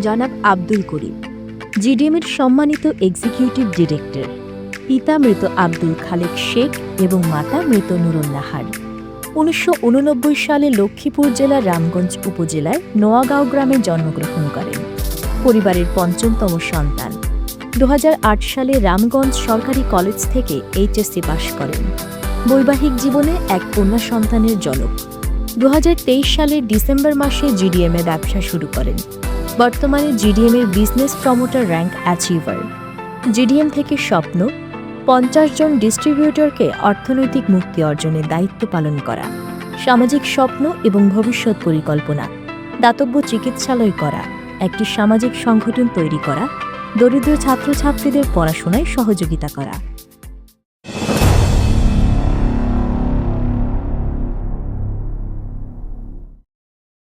জনাব আব্দুল করিম, জিডিএমের সম্মানিত executive director. পিতা মৃত আব্দুল খালেক শেখ এবং মাতা মৃত নুরুন্নাহার। ১৯৮৯ সালে লক্ষ্মীপুর জেলার রামগঞ্জ উপজেলার নোয়াগাঁও গ্রামে জন্মগ্রহণ করেন। পরিবারের পঞ্চমতম সন্তান। ২০০৮ সালে রামগঞ্জ সরকারি কলেজ থেকে এইচএসসি পাশ করেন। বৈবাহিক জীবনে এক কন্যা সন্তানের জনক। ২০২৩ সালের ডিসেম্বর মাসে জিডিএমে ব্যবসা শুরু করেন। বর্তমানে জিডিএমের business promoter rank achiever. GDM থেকে স্বপ্ন ৫০ জন ডিস্ট্রিবিউটরকে অর্থনৈতিক মুক্তি অর্জনের দায়িত্ব পালন করা, সামাজিক স্বপ্ন এবং ভবিষ্যৎ পরিকল্পনা, দাতব্য চিকিৎসালয় করা, একটি সামাজিক সংগঠন তৈরি করা, দরিদ্র ছাত্রছাত্রীদের পড়াশোনায় সহযোগিতা করা।